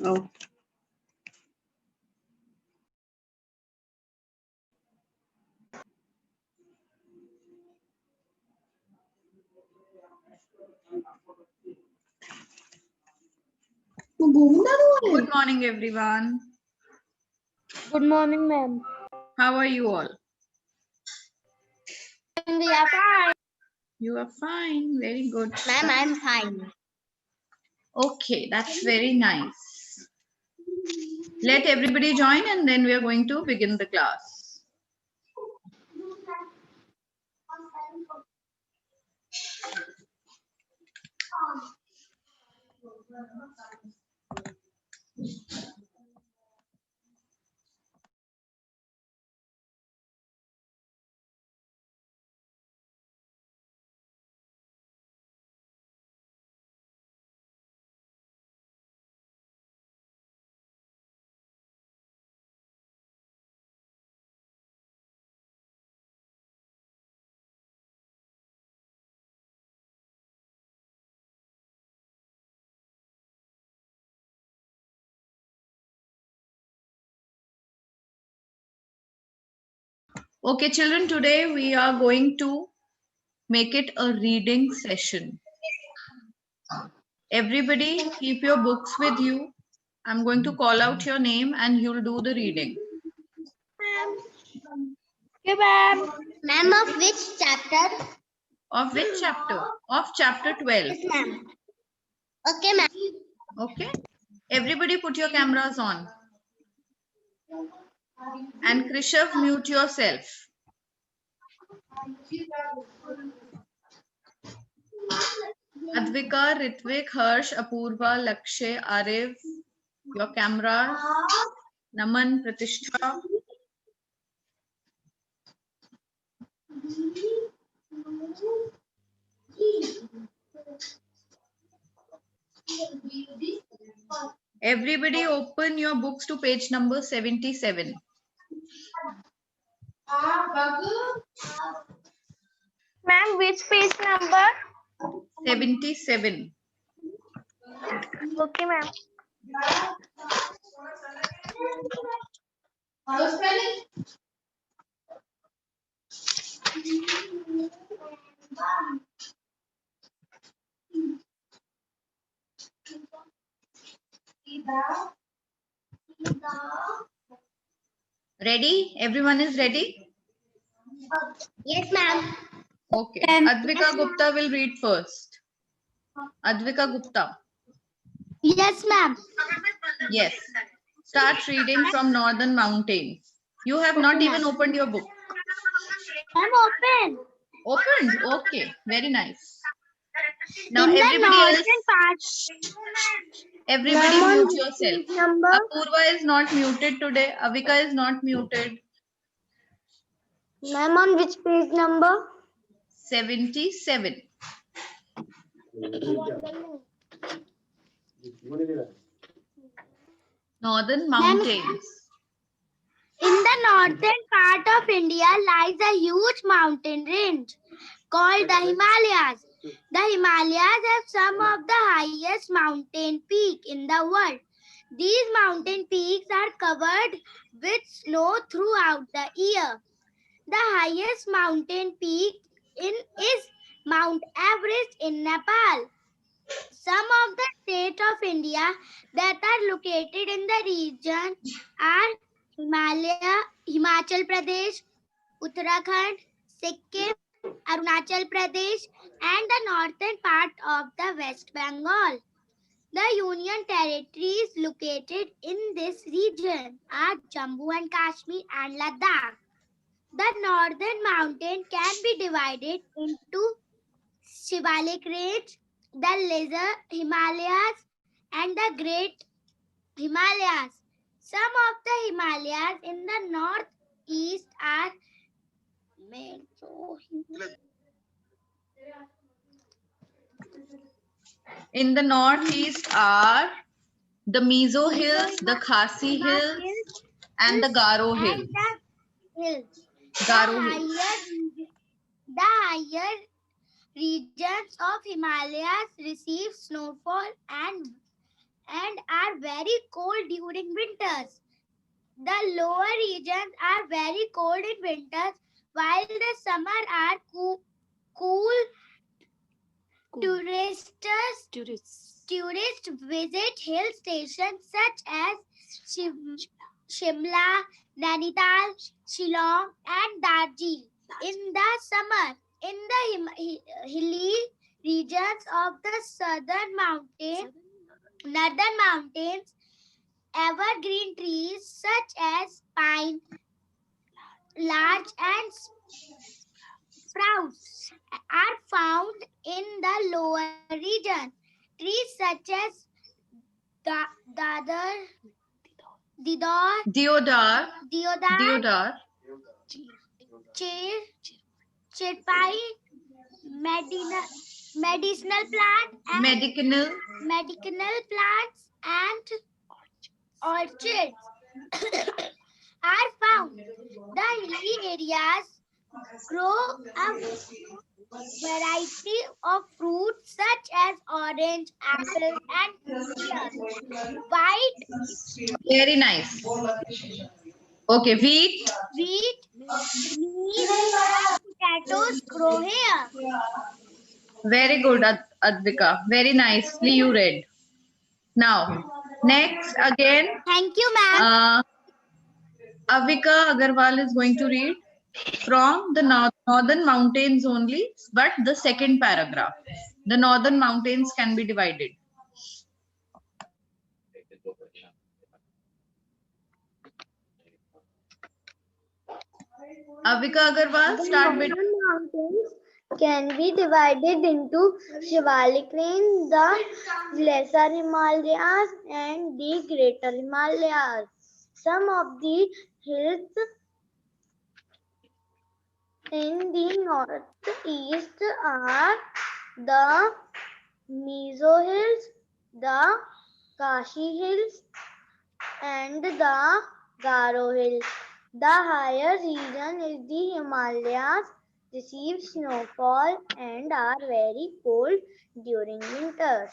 Oh. Good morning, everyone. Good morning, ma'am. How are you all? We are fine. You are fine. Very good. Ma'am, I'm fine. Okay, that's very nice. Let everybody join and then we are going to begin the class. Okay, children, today we are going to make it a reading session. Everybody keep your books with you. I'm going to call out your name and you'll do the reading. Okay, ma'am. Ma'am, of which chapter? Of which chapter? Of chapter 12. Yes, ma'am. Okay, ma'am. Okay. Everybody put your cameras on. And Krishav, mute yourself. Advika, Ritvik, Harsh, Apurva, Lakshay, Ariv, your cameras. Naman, Pratishtha. Everybody open your books to page number 77. Ma'am, which page number? 77. Okay, ma'am. Ready? Everyone is ready? Yes, ma'am. Okay. Advika Gupta will read first. Advika Gupta. Yes, ma'am. Yes. Start reading from Northern Mountains. You have not even opened your book. I'm open. Opened? Okay. Very nice. Now In the everybody else, northern part. everybody Ma'am, mute on yourself. which number? Apurva is not muted today. Avika is not muted. Ma'am, on which page number? 77. Northern Mountains. In the northern part of India lies a huge mountain range called the Himalayas. The Himalayas have some of the highest mountain peaks in the world. These mountain peaks are covered with snow throughout the year. The highest mountain peak is Mount Everest in Nepal. Some of the states of India that are located in the region are Himachal Pradesh, Uttarakhand, Sikkim, Arunachal Pradesh, and the northern part of the West Bengal. The Union territories located in this region are Jammu and Kashmir and Ladakh. The northern mountain can be divided into Shivalik Range, the Lesser Himalayas, and the Great Himalayas. Some of the Himalayas in the northeast are In the northeast are the Mizo Hills, the Khasi Hills, and the Garo Hills. Garo Hills. The higher regions of Himalayas receive snowfall and are very cold during winters. The lower regions are very cold in winters, while the summer are cool. Tourists visit hill stations such as Shimla, Nainital, Shillong, and Darjeeling. In the summer, in the hilly regions of the northern mountains, evergreen trees such as pine, larch, and spruce are found in the lower region. Trees such as Deodar, chirpai, medicinal plants, and orchids are found. The hilly areas grow a variety of fruits such as orange, apple, and white. Very nice. Okay, wheat. Wheat, and potatoes grow here. Very good, Advika. Very nicely you read. Now, next again, Thank you, ma'am. Avika Agarwal is going to read from the northern mountains only, but the second paragraph. The northern mountains can be divided. Avika Agarwal, start with. Mountains can be divided into Shivalik Range, the Lesser Himalayas, and the Greater Himalayas. Some of the hills in the northeast are the Mizo Hills, the Kashi Hills, and the Garo Hills. The higher region is the Himalayas, receive snowfall and are very cold during winters.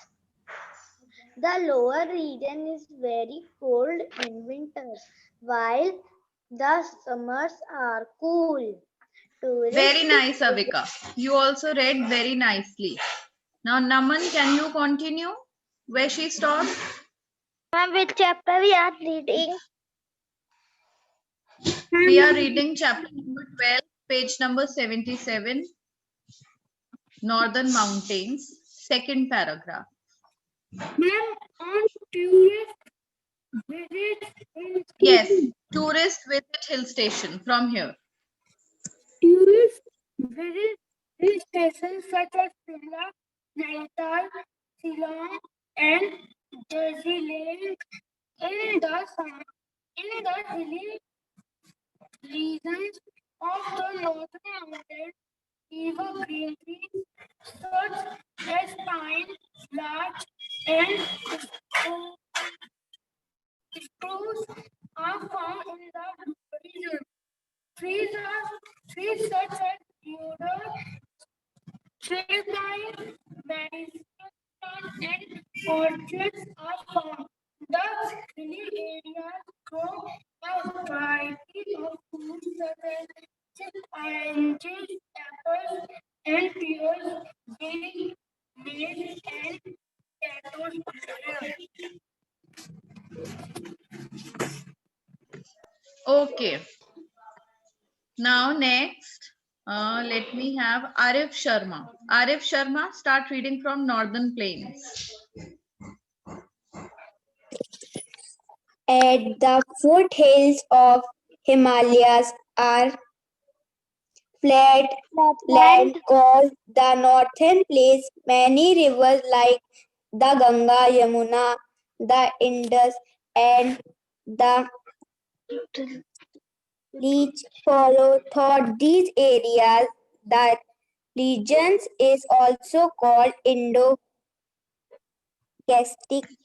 The lower region is very cold in winters, while the summers are cool. Very nice, Avika. You also read very nicely. Now, Naman, can you continue where she stopped? Which chapter we are reading? We are reading chapter number 12, page number 77, Northern Mountains, second paragraph. Ma'am, on tourist visit. Yes, tourist visit hill station from here. Tourists visit hill stations such as Shimla, Nainital, Shillong, and Darjeeling in the summer. In the hilly regions of the northern mountains, evergreen trees such as pine, larch, and spruce are found in the region. Trees such as deodar, chirpine, medicinal plants, and orchids are found. The hilly areas grow a variety of fruits such as oranges, apples, and pears, berries, maize, and potatoes. Okay. Now next, let me have Arif Sharma. Arif Sharma, start reading from Northern Plains. At the foothills of Himalayas are flat land called the Northern Plains. Many rivers like the Ganga, Yamuna, the Indus, and the Leech follow through these areas. The regions is also called Indo-Gangetic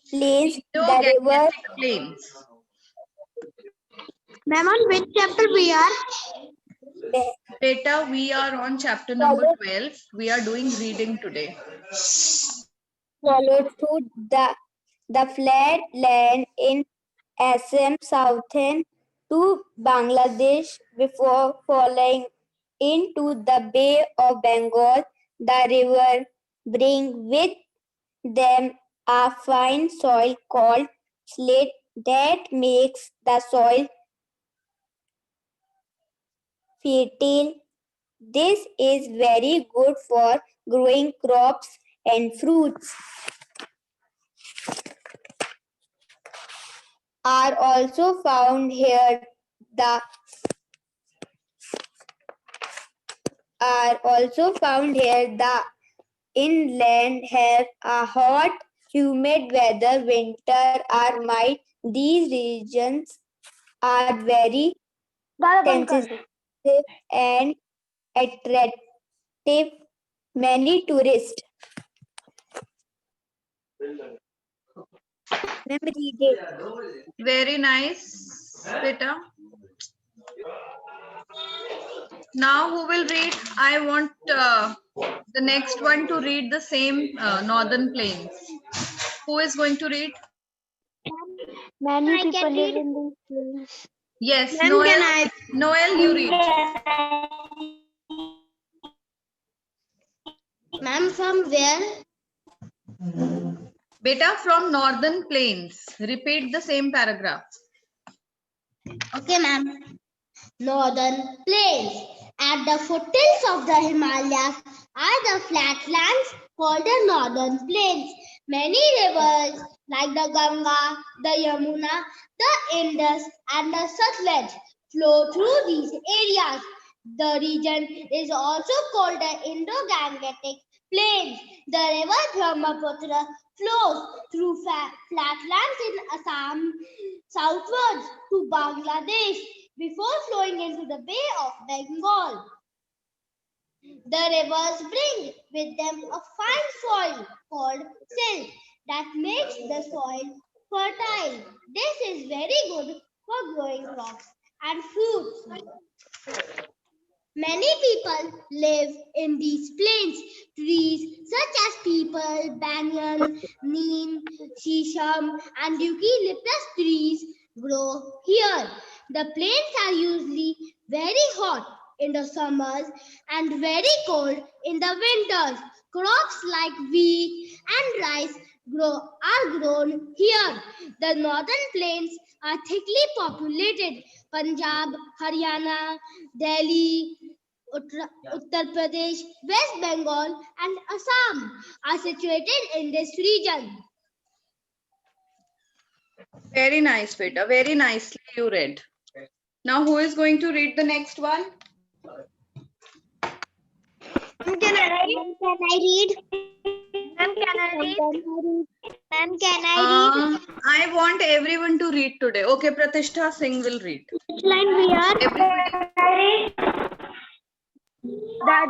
Plains. The river. Plains. Ma'am, on which chapter we are? Beta, we are on chapter number 12. We are doing reading today. Followed through the flat land in Assam, southern to Bangladesh before falling into the Bay of Bengal. The river bring with them a fine soil called slate that makes the soil fertile. This is very good for growing crops and fruits. Are also found here the inland have a hot, humid weather. Winter are mild. These regions are very sensitive and attractive many tourists. Ma'am, read it. Very nice, Beta. Now who will read? I want the next one to read the same Northern Plains. Who is going to read? Many people live in these plains. Yes, Ma'am, Noel. can I- Noel, you read. Ma'am, from where? Beta, from Northern Plains. Repeat the same paragraph. Okay, ma'am. Northern plains. At the foothills of the Himalayas are the flatlands called the northern plains. Many rivers like the Ganga, the Yamuna, the Indus, and the Satluj flow through these areas. The region is also called the Indo-Gangetic Plains. The river Brahmaputra flows through flatlands in Assam southwards to Bangladesh before flowing into the Bay of Bengal. The rivers bring with them a fine soil called silt that makes the soil fertile. This is very good for growing crops and fruits. Many people live in these plains. Trees such as peepal, banyan, neem, shisham, and eucalyptus trees grow here. The plains are usually very hot in the summers and very cold in the winters. Crops like wheat and rice are grown here. The northern plains are thickly populated. Punjab, Haryana, Delhi, Uttar Pradesh, West Bengal, and Assam are situated in this region. Very nice, Beta. Very nicely you read. Now who is going to read the next one? Can I read? Ma'am, can I read? Ma'am, can I read? I want everyone to read today. Okay, Pratishtha Singh will read. Which line we are? Everybody.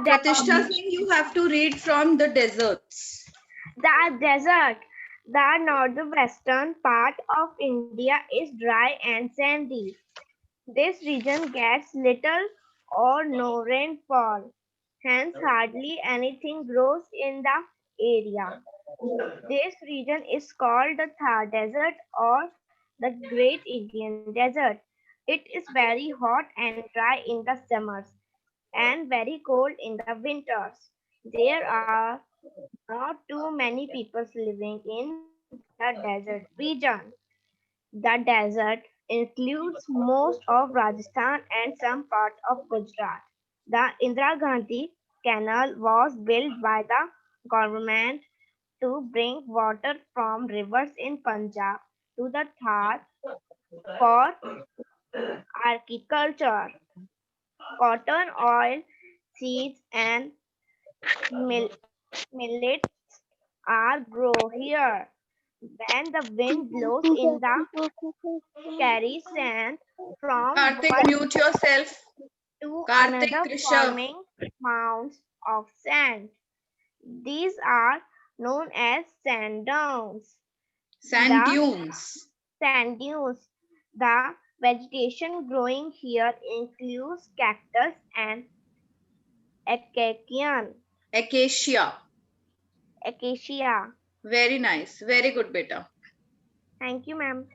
Pratishtha Singh, you have to read from the deserts. The desert. The northwestern part of India is dry and sandy. This region gets little or no rainfall. Hence, hardly anything grows in the area. This region is called the Thar Desert or the Great Indian Desert. It is very hot and dry in the summers and very cold in the winters. There are not too many people living in the desert region. The desert includes most of Rajasthan and some part of Gujarat. The Indira Gandhi Canal was built by the government to bring water from rivers in Punjab to the Thar for agriculture. Cotton, oil, seeds, and millets are grown here. When the wind blows in the carries sand from Karthik, one mute yourself. to Karthik, another, Rishabh. forming mounds of sand. These are known as sand dunes. Sand dunes. Sand dunes. The Vegetation growing here includes cactus and acacian. Acacia. Acacia. Very nice. Very good, beta. Thank you, ma'am.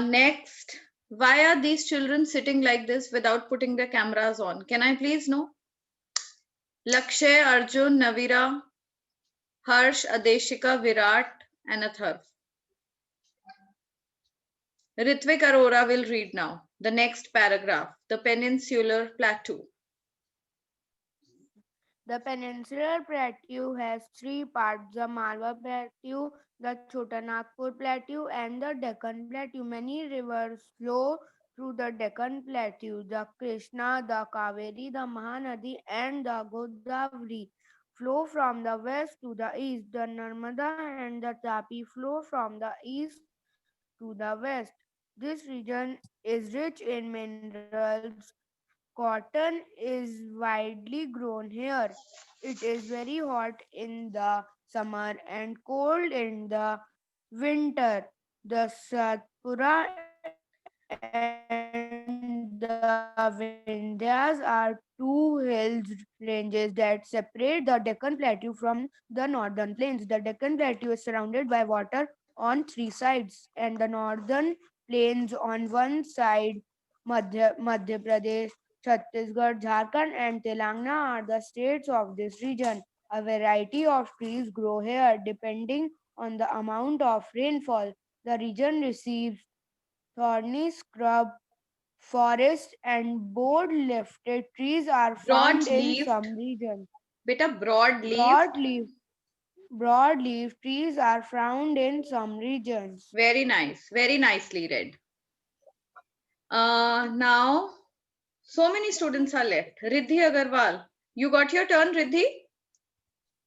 Next, why are these children sitting like this without putting their cameras on? Can I please know? Lakshay, Arjun, Navira, Harsh, Adeshika, Virat, and Atharv. Ritvik Arora will read now. The next paragraph, the Peninsular Plateau. The Peninsular Plateau has three parts: the Malwa Plateau, the Chotanagpur Plateau, and the Deccan Plateau. Many rivers flow through the Deccan Plateau: the Krishna, the Kaveri, the Mahanadi, and the Godavari flow from the west to the east. The Narmada and the Tapi flow from the east to the west. This region is rich in minerals. Cotton is widely grown here. It is very hot in the summer and cold in the winter. The Satpura and the Vindhyas are two hill ranges that separate the Deccan Plateau from the northern plains. The Deccan Plateau is surrounded by water on three sides, and the northern plains on one side. Madhya Pradesh, Chhattisgarh, Jharkhand, and Telangana are the states of this region. A variety of trees grow here depending on the amount of rainfall. The region receives thorny scrub forests and board-leafed trees are found in Broad-leaved. some regions. Beta, broad-leaved. Broadleaf trees are found in some regions. Very nice. Very nicely read. Now, so many students are left. Riddhi Agarwal. You got your turn, Riddhi?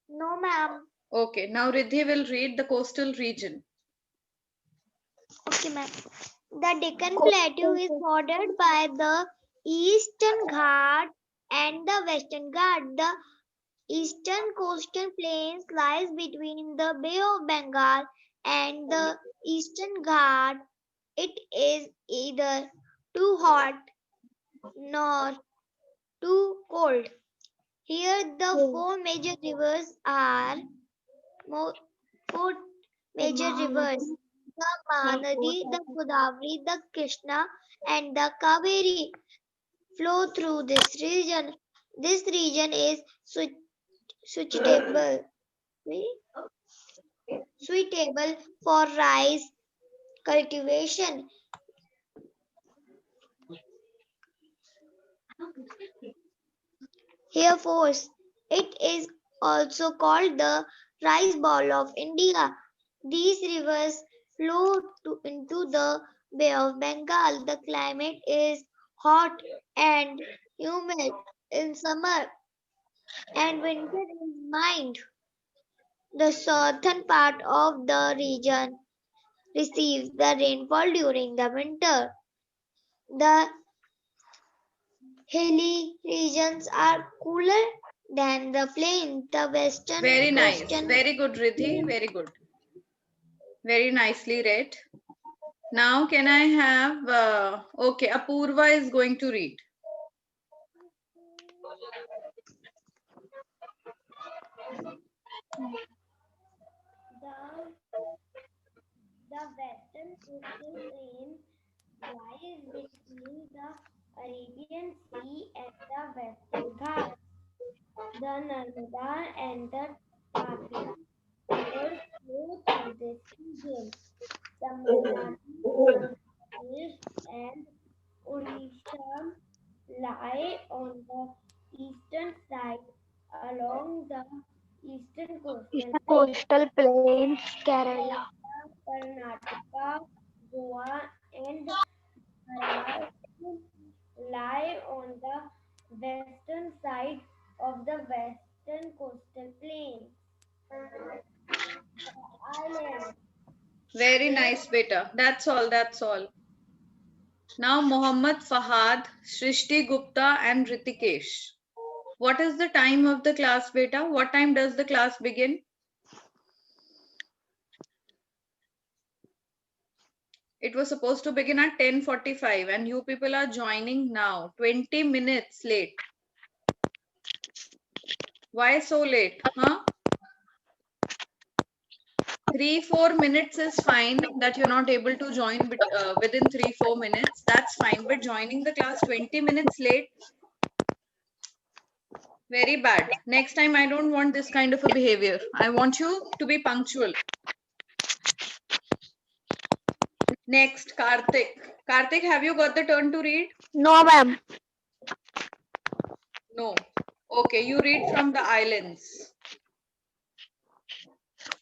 No, ma'am. Okay, now Riddhi will read the coastal region. Okay, ma'am. The Deccan Plateau is bordered by the Eastern Ghat and the Western Ghat. The eastern coastal plains lies between the Bay of Bengal and the Eastern Ghat. It is either too hot nor too cold. Here the four major rivers are the Mahanadi, the Godavari, the Krishna, and the Kaveri flow through this region. This region is suitable for rice cultivation. Therefore, it is also called the rice bowl of India. These rivers flow into the Bay of Bengal. The climate is hot and humid in summer and winter is mild. The southern part of the region receives the rainfall during the winter. The hilly regions are cooler than the plain. The western Very nice. coastal Very good, Riddhi. Very good. Very nicely read. Now, can I have, okay, Apurva is going to read. The western coastal plain lies between the Arabian Sea and the Western Ghats. The Narmada and the Tapi rivers flow through this region. The Mahanadi, Andhra Pradesh, and Odisha lie on the eastern side along the eastern coastal plains. Kerala, Karnataka, Goa, and Maharashtra lie on the western side of the western coastal plain. Island. Very nice, beta. That's all. That's all. Now, Mohammad Fahad, Shrishti Gupta, and Ritikesh. What is the time of the class, beta? What time does the class begin? It was supposed to begin at 10:45 and you people are joining now, 20 minutes late. Why so late? Huh? 3-4 minutes is fine that you're not able to join within 3-4 minutes. That's fine. But joining the class 20 minutes late, very bad. Next time, I don't want this kind of a behavior. I want you to be punctual. Next, Karthik. Karthik, have you got the turn to read? No, ma'am. No. Okay, you read from the islands.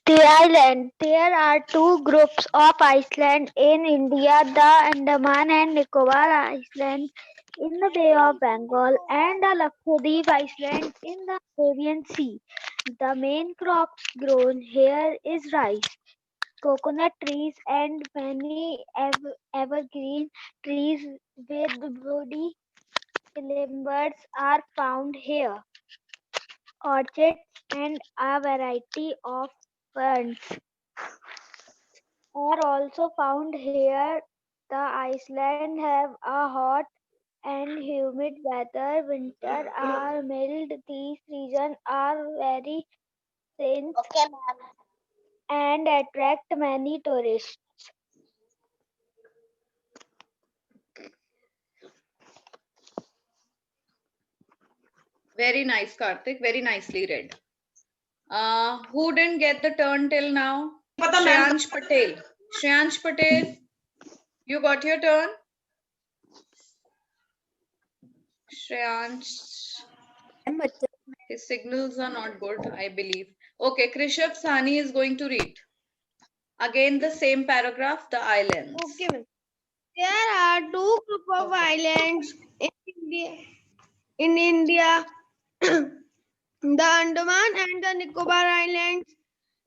The island. There are two groups of islands in India, the Andaman and Nicobar Islands in the Bay of Bengal and the Lakshadweep Island in the Arabian Sea. The main crops grown here is rice, coconut trees and many evergreen trees with woody limbers are found here. Orchids and a variety of ferns are also found here. The Iceland have a hot and humid weather. Winter are mild. These regions are very scenic and attract many tourists. Very nice, Karthik. Very nicely read. Who didn't get the turn till now? Shreyansh Patel. Shreyansh Patel, you got your turn? Shreyansh, his signals are not good, I believe. Okay, Krishav Sani is going to read. Again, the same paragraph, the islands. Okay, ma'am. There are two group of islands in India. The Andaman and the Nicobar Islands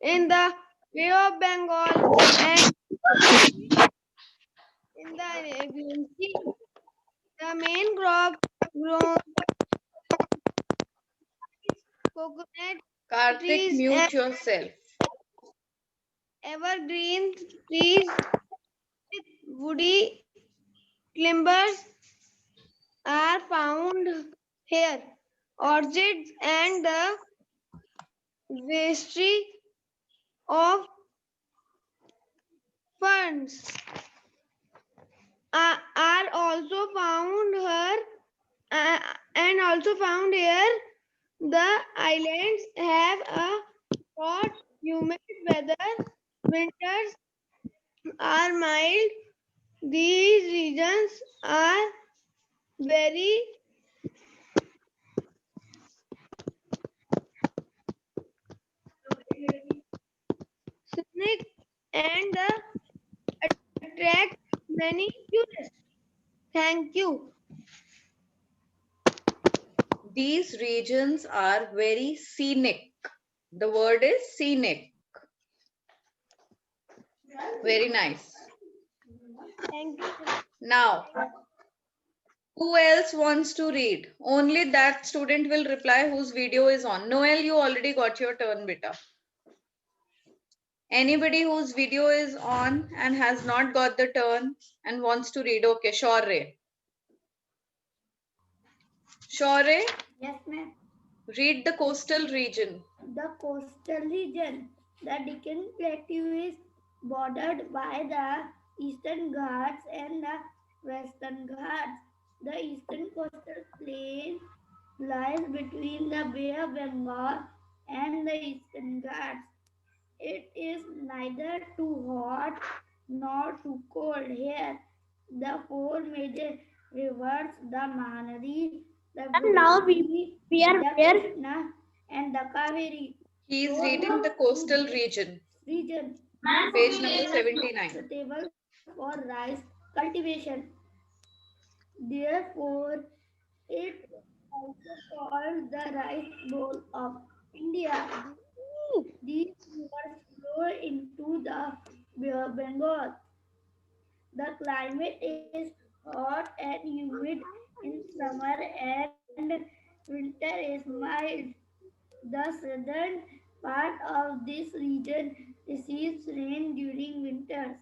in the Bay of Bengal and in the Arabian Sea. The main crop grown coconut Karthik, trees mute and yourself. evergreen trees with woody climbers are found here. Orchids and the vastry of ferns are also found here and also found here. The islands have a hot, humid weather. Winters are mild. These regions are very scenic and attract many tourists. Thank you. These regions are very scenic. The word is scenic. Very nice. Thank you. Now, who else wants to read? Only that student will reply whose video is on. Noel, you already got your turn, beta. Anybody whose video is on and has not got the turn and wants to read, okay, Shaurya. Shaurya, Yes, ma'am. read the coastal region. The coastal region. The Deccan Plateau is bordered by the Eastern Ghats and the Western Ghats. The eastern coastal plain lies between the Bay of Bengal and the Eastern Ghats. It is neither too hot nor too cold here. The four major rivers, the Mahanadi, the Godavari, the Krishna, and the Kaveri, He is reading the coastal region. Page number 79. suitable for rice cultivation. Therefore, it also called the rice bowl of India. These rivers flow into the Bay of Bengal. The climate is hot and humid in summer and winter is mild. The southern part of this region receives rain during winters.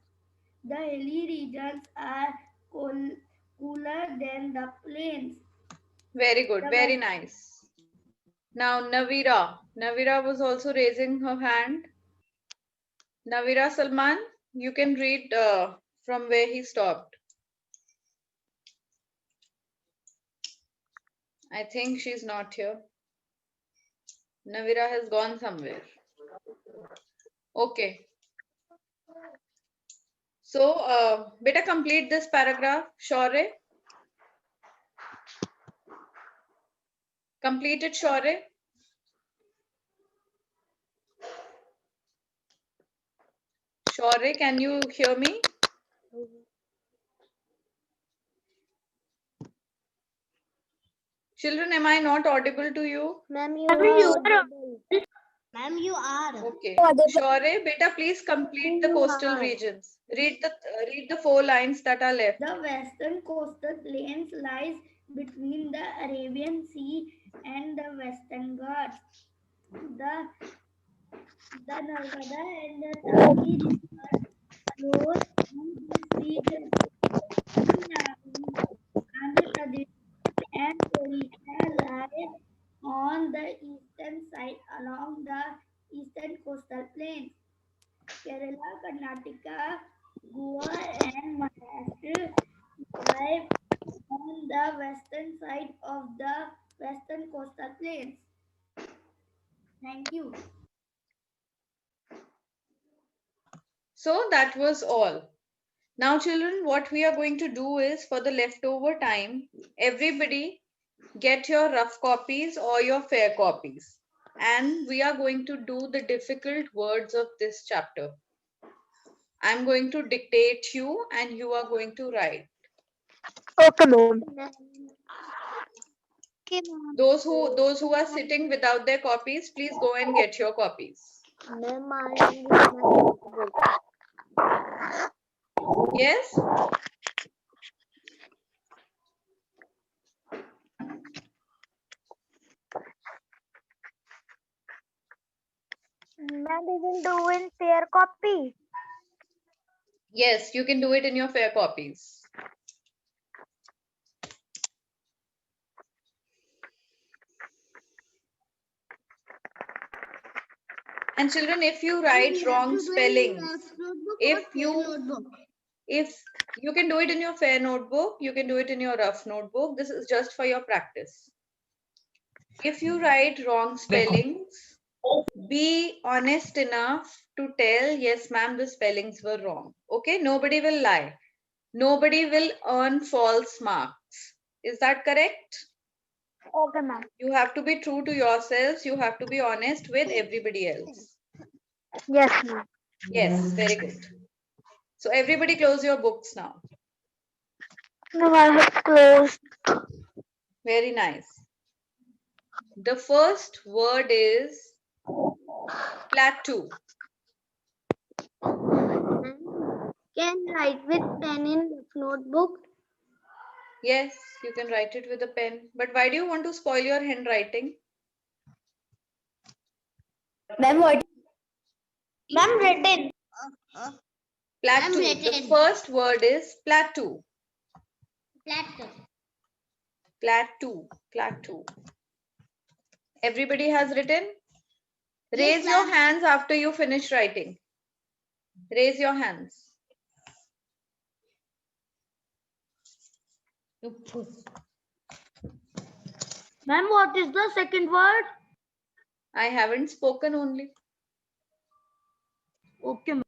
The hilly regions are cooler than the plains. Very good. Very nice. Now, Navira. Navira was also raising her hand. Navira Salman, you can read from where he stopped. I think she's not here. Navira has gone somewhere. Okay. So, beta complete this paragraph, Shaure. Complete it, Shaure. Shaure, can you hear me? Children, am I not audible to you? Ma'am, you Ma'am, you are. Okay. Audible. Shaure, beta, please complete the coastal regions. Read the 4 lines that are left. The western coastal plains lies between the Arabian Sea and the Western Ghats. The Narmada and the Tapi rivers flow through this region. Tamil Nadu, Andhra Pradesh, and Odisha lie on the eastern side along the eastern coastal plains. Kerala, Karnataka, Goa, and Maharashtra lie on the western side of the western coastal plains. Thank you. So that was all. Now, children, what we are going to do is for the leftover time, everybody get your rough copies or your fair copies. And we are going to do the difficult words of this chapter. I'm going to dictate you and you are going to write. Okay, ma'am. Those who are sitting without their copies, please go and get your copies. Ma'am, I Yes? Ma'am, we will do in fair copy. Yes, you can do it in your fair copies. And children, if you write wrong spellings, if you can do it in your fair notebook, you can do it in your rough notebook. This is just for your practice. If you write wrong spellings, be honest enough to tell, yes, ma'am, the spellings were wrong. Okay, nobody will lie. Nobody will earn false marks. Is that correct? Okay, ma'am. You have to be true to yourselves. You have to be honest with everybody else. Yes, ma'am. Yes, very good. So everybody close your books now. Ma'am, I have closed. Very nice. The first word is plateau. Can write with pen in notebook. Yes, you can write it with a pen. But why do you want to spoil your handwriting? Ma'am, what? Ma'am, written. Plateau. The first word is plateau. Plateau. Plateau. Plateau. Everybody has written? Yes, Raise your hands after you finish writing. Raise your hands. Ma'am, what is the second word? I haven't spoken only. Okay, ma'am.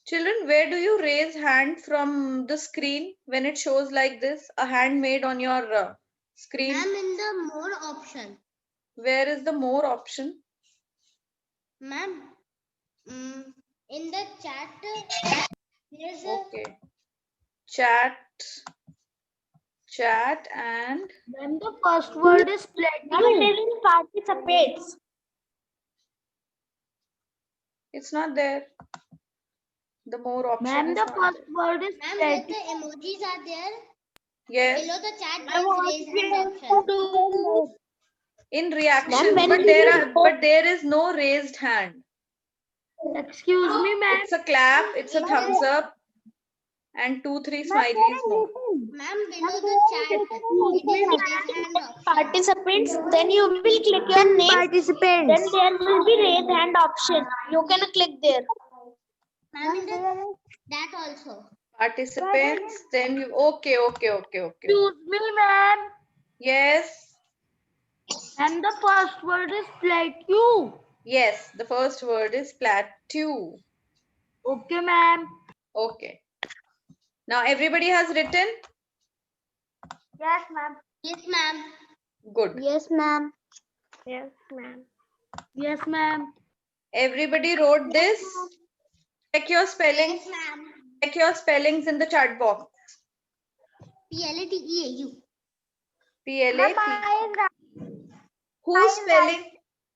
Children, where do you raise hand from the screen when it shows like this? A hand made on your screen. Ma'am, in the more option. Where is the more option? Ma'am, in the chat, there's a Okay. Chat and Ma'am, the first word is plateau. Ma'am, it is in participates. it's not there. The more option Ma'am, is the not first there. word is ma'am, where the plateau. emojis are there. Yes. Below the chat, Ma'am, there's raise hand option. In reaction, Ma'am, when but we will there is no raised hand. Excuse me, ma'am. It's a clap, it's a thumbs up, and 2-3 smileys more. Ma'am, below the chat, it will raise hand option. Participants, then you will click your name. Participants. Then there will be raise hand option. You can click there. Ma'am, in that also. Participants, then you, okay. Excuse me, ma'am. Yes, And the first word is plateau. yes, the first word is plateau. Okay, ma'am. Okay. Now everybody has written? Yes, ma'am. Yes, ma'am. Good. Yes, ma'am. Yes, ma'am. Yes, ma'am. Everybody wrote this? Check your spellings. Yes, ma'am. Check your spellings in the chat box. PLATEAU. PLA.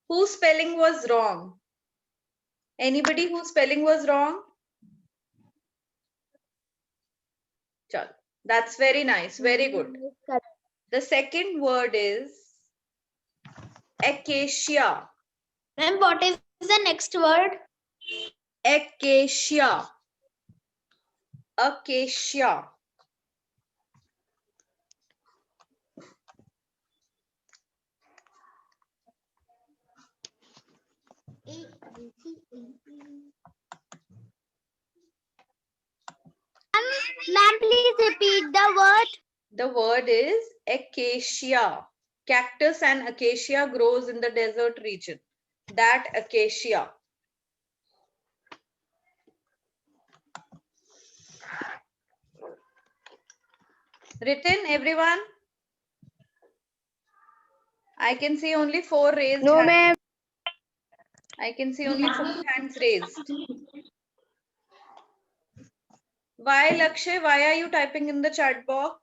Whose spelling was wrong? Anybody whose spelling was wrong? Chal. That's very nice. Very good. The second word is acacia. Ma'am, what is the next word? Acacia. Acacia. Ma'am, please repeat the word. The word is acacia. Cactus and acacia grows in the desert region. That acacia. Written, everyone? I can see only 4 raised No, hands. ma'am. I can see only 4 hands raised. Why, Lakshay? Why are you typing in the chat box?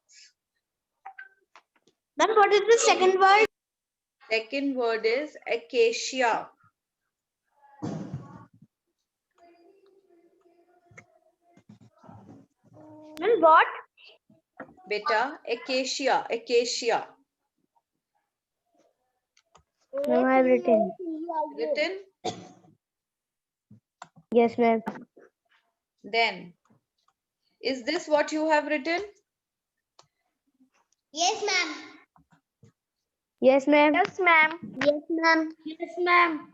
Ma'am, what is the second word? Second word is acacia. Ma'am, what? Beta, acacia, acacia. No, I have written. Written? Yes, ma'am. Then, is this what you have written? Yes, ma'am. Yes, ma'am. Yes, ma'am. Yes, ma'am. Yes, ma'am.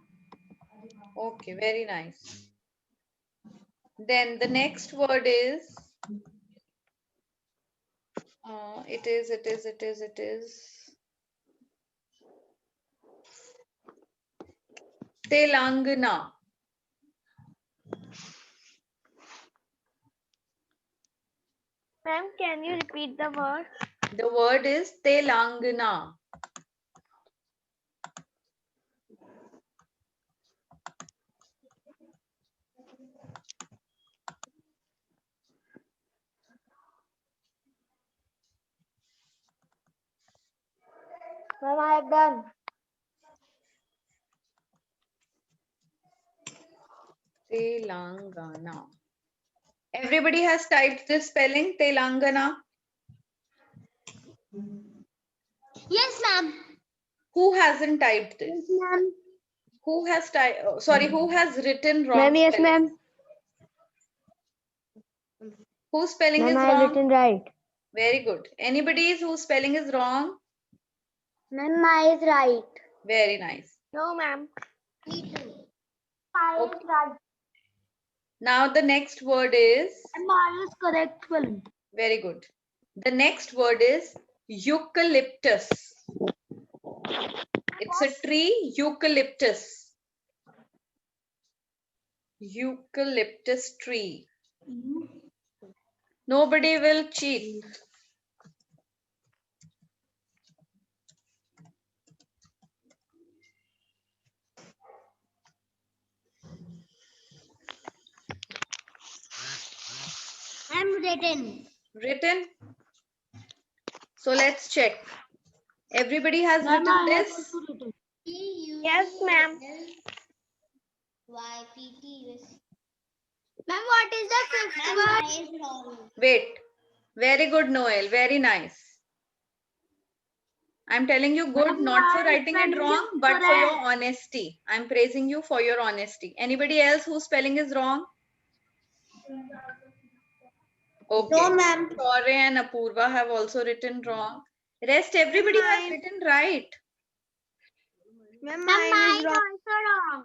Okay, very nice. Then the next word is, it is Telangana. Ma'am, can you repeat the word? The word is Telangana. Ma'am, I have done. Telangana. Everybody has typed this spelling, Telangana. Yes, ma'am. Who hasn't typed this? Yes, ma'am. Who has typed? Sorry, who has written wrong? Ma'am, yes, spelling? ma'am. Whose spelling is Ma'am, I have wrong? written right. Very good. Anybody whose spelling is wrong? Ma'am, I is right. Very nice. No, ma'am. Me too. I is right. Now the next word is, Mine is correct spelling. very good. The next word is eucalyptus. It's a tree, eucalyptus. Eucalyptus tree. Nobody will cheat. I'm written. Written? So let's check. Everybody has Ma'am, written I have this? also written. Yes, ma'am. Ma'am, what is the fifth word? Is wrong. Wait. Very good, Noel. Very nice. I'm telling you good, Ma'am, not for my writing it spelling wrong, is but for your correct. honesty. I'm praising you for your honesty. Anybody else whose spelling is wrong? Okay. No, ma'am. Shaurya and Apurva have also written wrong. Rest everybody has written right. Ma'am, mine is also wrong.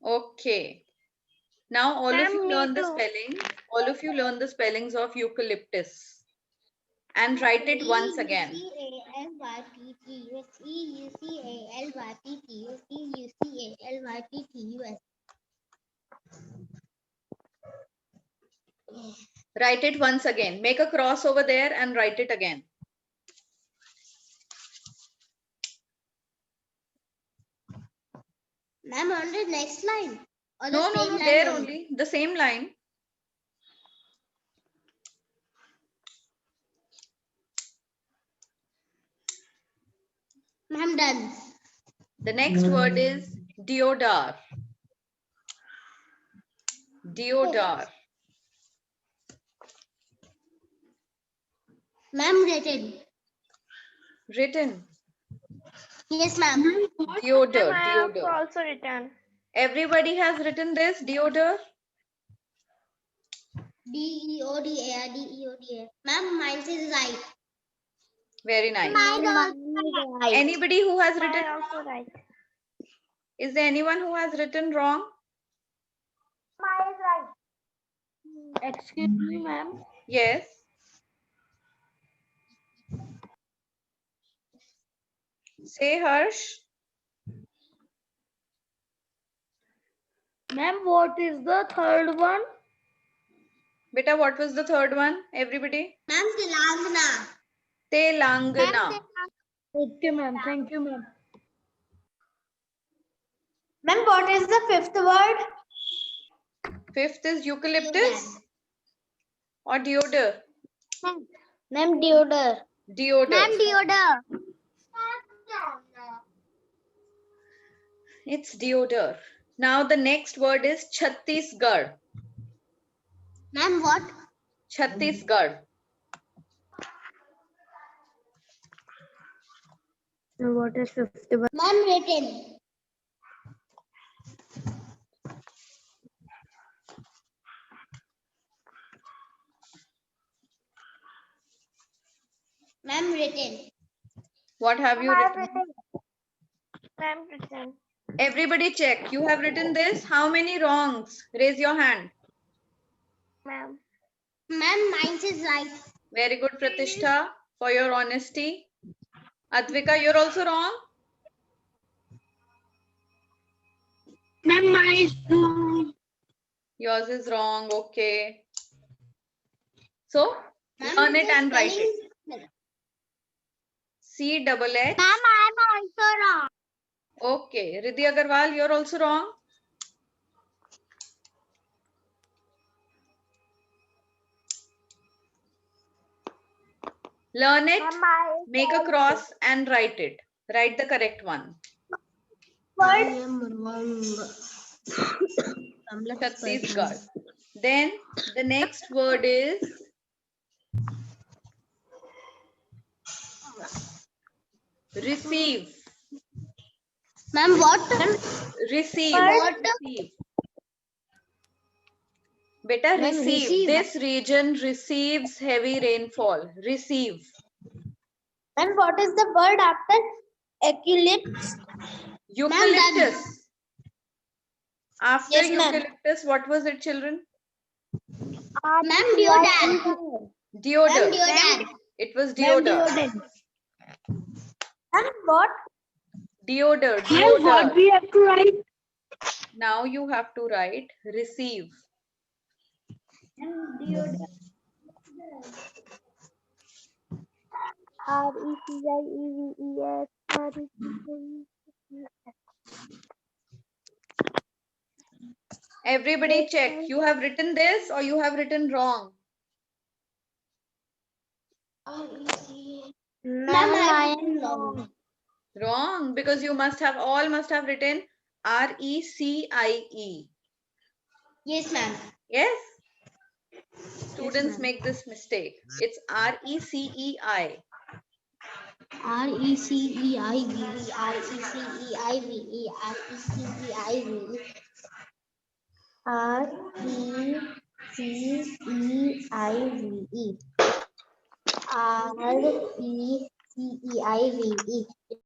Okay. Now all of Ma'am, you me learn the too. spellings. All of you learn the spellings of eucalyptus and write it once again. Write it once again. Make a cross over there and write it again. Ma'am, on the next line. Or the No, same line there only. The same line. Ma'am, done. The next word is deodar. Deodar. Ma'am, written. Written. Yes, ma'am. Deodar. Ma'am, I have Deodar. also written. Everybody has written this. Deodar. Deodar. Ma'am, mine is right. Very nice. Mine also right. Anybody who has written I also wrong? right. Is there anyone who has written wrong? Mine is right. Excuse me, ma'am. Yes. Say Harsh. Ma'am, what is the third one? Beta, what was the third one? Everybody? Ma'am, Telangana. Telangana. Okay, ma'am. Thank you, ma'am. Ma'am, what is the fifth word? Fifth is eucalyptus or deodar? Ma'am, deodar. Deodar. Ma'am, deodar. It's deodar. Now the next word is Chhattisgarh. Ma'am, what? Chhattisgarh. What is fifth one? Ma'am, written. Ma'am, written. What have you written? Ma'am, written. Everybody check. You have written this. How many wrongs? Raise your hand. Ma'am. Ma'am, mine is right. Very good, Pratishtha, for your honesty. Advika, you're also wrong. Ma'am, mine is wrong. Yours is wrong. Okay. So, Ma'am, learn it the and write it. spelling- C-double-H. Ma'am, I'm also wrong. Okay. Riddhi Agarwal, you're also wrong. Learn it, make a cross and write it. Write the correct one. I am wrong. Chhattisgarh. Then the next word is receive. Ma'am, what? Receive. What? Receive. Beta, Ma'am, receive. receive. This region receives heavy rainfall. Receive. And what is the word after eclipse? Eucalyptus. After Yes, ma'am. eucalyptus, what was it, children? Ma'am, deodar. Deodar. Deodar. It was deodar. And what? Deodar. Ma'am, what Deodar. we have to write? Now you have to write receive. Everybody check. You have written this or you have written wrong? Ma'am, I am wrong. Wrong, because you must have written RECIE. Yes, ma'am. Yes? Students make this mistake. It's RECEI. R E C E I V E, R E C E I V E, R E C E I V E, R E C E I V E, R E C E I V E.